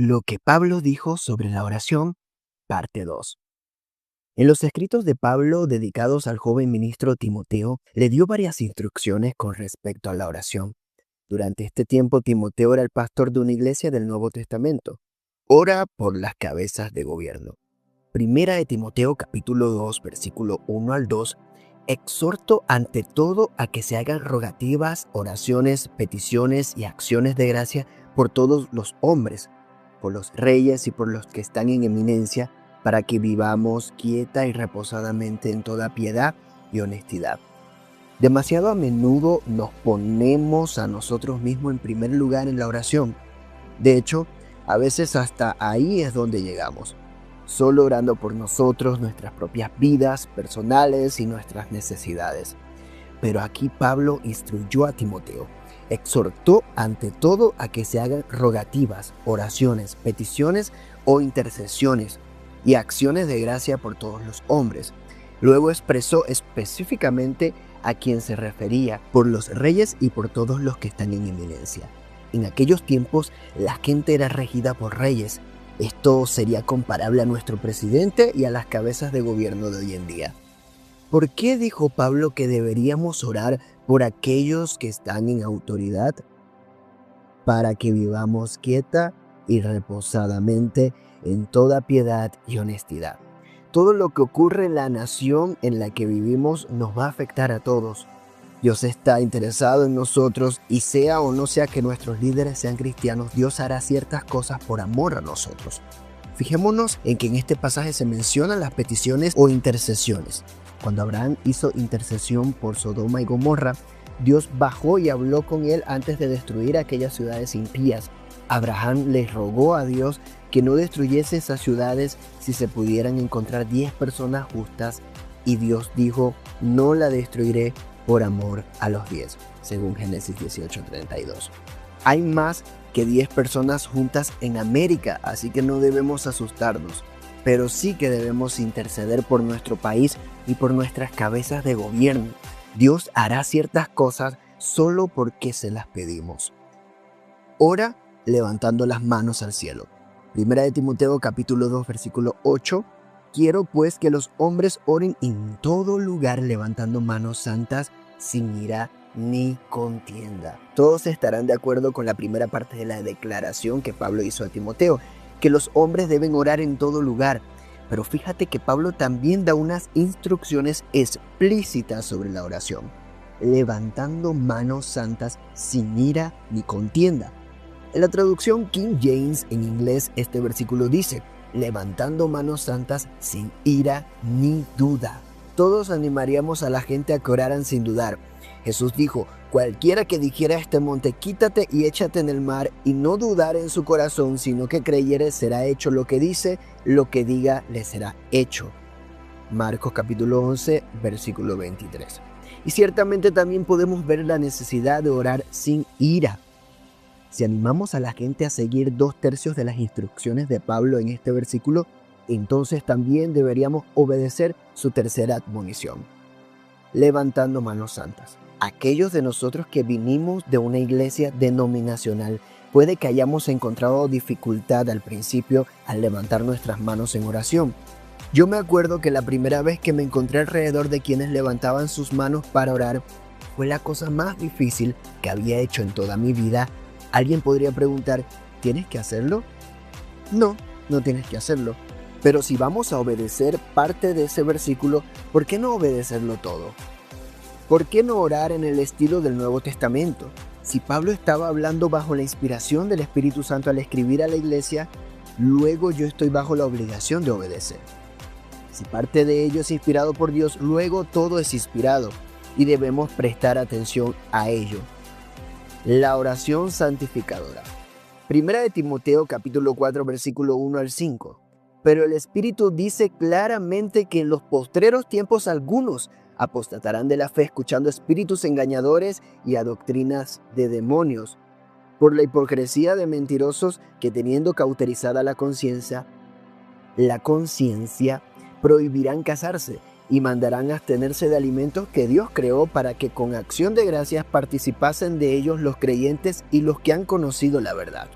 Lo que Pablo dijo sobre la oración, parte 2. En los escritos de Pablo dedicados al joven ministro Timoteo, le dio varias instrucciones con respecto a la oración. Durante este tiempo, Timoteo era el pastor de una iglesia del Nuevo Testamento. Ora por las cabezas de gobierno. Primera de Timoteo capítulo 2, versículo 1 al 2. Exhorto ante todo a que se hagan rogativas, oraciones, peticiones y acciones de gracia por todos los hombres, por los reyes y por los que están en eminencia, para que vivamos quieta y reposadamente en toda piedad y honestidad. Demasiado a menudo nos ponemos a nosotros mismos en primer lugar en la oración. De hecho, a veces hasta ahí es donde llegamos, solo orando por nosotros, nuestras propias vidas personales y nuestras necesidades. Pero aquí Pablo instruyó a Timoteo, exhortó ante todo a que se hagan rogativas, oraciones, peticiones o intercesiones y acciones de gracia por todos los hombres. Luego expresó específicamente a quien se refería, por los reyes y por todos los que están en eminencia. En aquellos tiempos la gente era regida por reyes. Esto sería comparable a nuestro presidente y a las cabezas de gobierno de hoy en día. ¿Por qué dijo Pablo que deberíamos orar por aquellos que están en autoridad? Para que vivamos quieta y reposadamente en toda piedad y honestidad. Todo lo que ocurre en la nación en la que vivimos nos va a afectar a todos. Dios está interesado en nosotros y sea o no sea que nuestros líderes sean cristianos, Dios hará ciertas cosas por amor a nosotros. Fijémonos en que en este pasaje se mencionan las peticiones o intercesiones. Cuando Abraham hizo intercesión por Sodoma y Gomorra, Dios bajó y habló con él antes de destruir aquellas ciudades impías. Abraham le rogó a Dios que no destruyese esas ciudades si se pudieran encontrar 10 personas justas, y Dios dijo, no la destruiré por amor a los 10, según Génesis 18:32. Hay más que 10 personas juntas en América, así que no debemos asustarnos, pero sí que debemos interceder por nuestro país y por nuestras cabezas de gobierno. Dios hará ciertas cosas solo porque se las pedimos. Ora levantando las manos al cielo. Primera de Timoteo capítulo 2 versículo 8. Quiero pues que los hombres oren en todo lugar levantando manos santas sin ira ni contienda. Todos estarán de acuerdo con la primera parte de la declaración que Pablo hizo a Timoteo, que los hombres deben orar en todo lugar. Pero fíjate que Pablo también da unas instrucciones explícitas sobre la oración, levantando manos santas sin ira ni contienda. En la traducción King James en inglés, este versículo dice, levantando manos santas sin ira ni duda. Todos animaríamos a la gente a que oraran sin dudar. Jesús dijo, cualquiera que dijera a este monte, quítate y échate en el mar, y no dudar en su corazón, sino que creyere, será hecho lo que dice, lo que diga le será hecho. Marcos capítulo 11, versículo 23. Y ciertamente también podemos ver la necesidad de orar sin ira. Si animamos a la gente a seguir 2/3 de las instrucciones de Pablo en este versículo, entonces también deberíamos obedecer su tercera admonición, levantando manos santas. Aquellos de nosotros que vinimos de una iglesia denominacional, puede que hayamos encontrado dificultad al principio al levantar nuestras manos en oración. Yo me acuerdo que la primera vez que me encontré alrededor de quienes levantaban sus manos para orar, fue la cosa más difícil que había hecho en toda mi vida. Alguien podría preguntar, ¿tienes que hacerlo? No, no tienes que hacerlo. Pero si vamos a obedecer parte de ese versículo, ¿por qué no obedecerlo todo? ¿Por qué no orar en el estilo del Nuevo Testamento? Si Pablo estaba hablando bajo la inspiración del Espíritu Santo al escribir a la iglesia, luego yo estoy bajo la obligación de obedecer. Si parte de ello es inspirado por Dios, luego todo es inspirado y debemos prestar atención a ello. La oración santificadora. Primera de Timoteo capítulo 4 versículo 1 al 5. Pero el Espíritu dice claramente que en los postreros tiempos algunos apostatarán de la fe escuchando espíritus engañadores y a doctrinas de demonios, por la hipocresía de mentirosos que teniendo cauterizada la conciencia, prohibirán casarse y mandarán abstenerse de alimentos que Dios creó para que con acción de gracias participasen de ellos los creyentes y los que han conocido la verdad.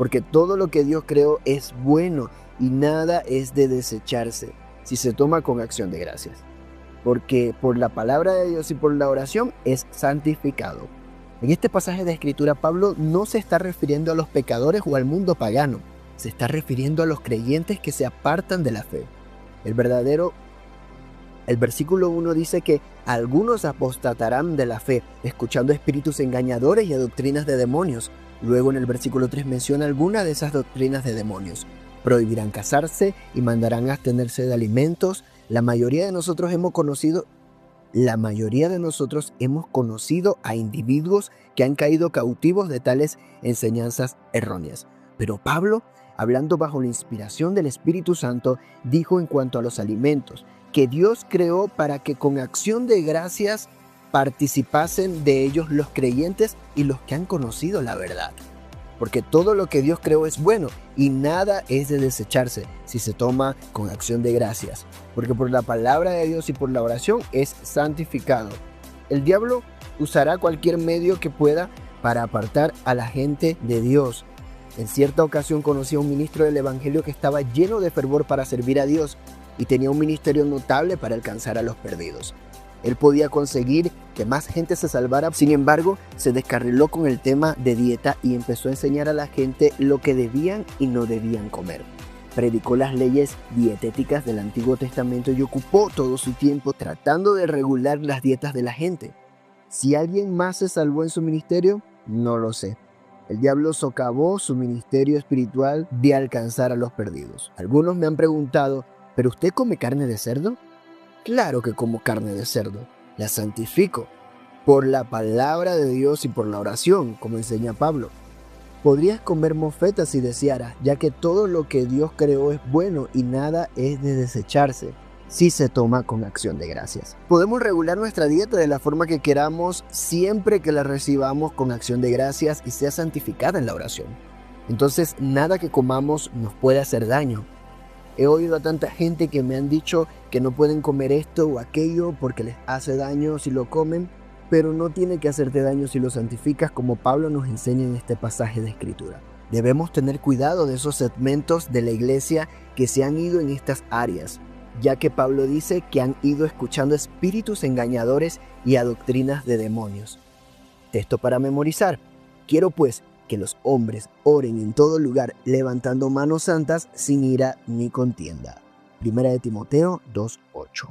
porque todo lo que Dios creó es bueno y nada es de desecharse si se toma con acción de gracias. Porque por la palabra de Dios y por la oración es santificado. En este pasaje de Escritura, Pablo no se está refiriendo a los pecadores o al mundo pagano, se está refiriendo a los creyentes que se apartan de la fe. El versículo 1 dice que algunos apostatarán de la fe, escuchando espíritus engañadores y a doctrinas de demonios. Luego en el versículo 3 menciona alguna de esas doctrinas de demonios. Prohibirán casarse y mandarán a abstenerse de alimentos. La mayoría de nosotros hemos conocido a individuos que han caído cautivos de tales enseñanzas erróneas. Pero Pablo, hablando bajo la inspiración del Espíritu Santo, dijo en cuanto a los alimentos, que Dios creó para que con acción de gracias participasen de ellos los creyentes y los que han conocido la verdad. Porque todo lo que Dios creó es bueno y nada es de desecharse si se toma con acción de gracias. Porque por la palabra de Dios y por la oración es santificado. El diablo usará cualquier medio que pueda para apartar a la gente de Dios. En cierta ocasión conocí a un ministro del Evangelio que estaba lleno de fervor para servir a Dios y tenía un ministerio notable para alcanzar a los perdidos. Él podía conseguir que más gente se salvara, sin embargo, se descarriló con el tema de dieta y empezó a enseñar a la gente lo que debían y no debían comer. Predicó las leyes dietéticas del Antiguo Testamento y ocupó todo su tiempo tratando de regular las dietas de la gente. Si alguien más se salvó en su ministerio, no lo sé. El diablo socavó su ministerio espiritual de alcanzar a los perdidos. Algunos me han preguntado, ¿pero usted come carne de cerdo? Claro que como carne de cerdo. La santifico por la palabra de Dios y por la oración, como enseña Pablo. Podrías comer mofetas si desearas, ya que todo lo que Dios creó es bueno y nada es de desecharse si se toma con acción de gracias. Podemos regular nuestra dieta de la forma que queramos siempre que la recibamos con acción de gracias y sea santificada en la oración. Entonces, nada que comamos nos puede hacer daño. He oído a tanta gente que me han dicho que no pueden comer esto o aquello porque les hace daño si lo comen, pero no tiene que hacerte daño si lo santificas, como Pablo nos enseña en este pasaje de Escritura. Debemos tener cuidado de esos segmentos de la iglesia que se han ido en estas áreas, ya que Pablo dice que han ido escuchando espíritus engañadores y a doctrinas de demonios. Texto para memorizar. Quiero pues que los hombres oren en todo lugar, levantando manos santas sin ira ni contienda. 1 Timoteo 2:8.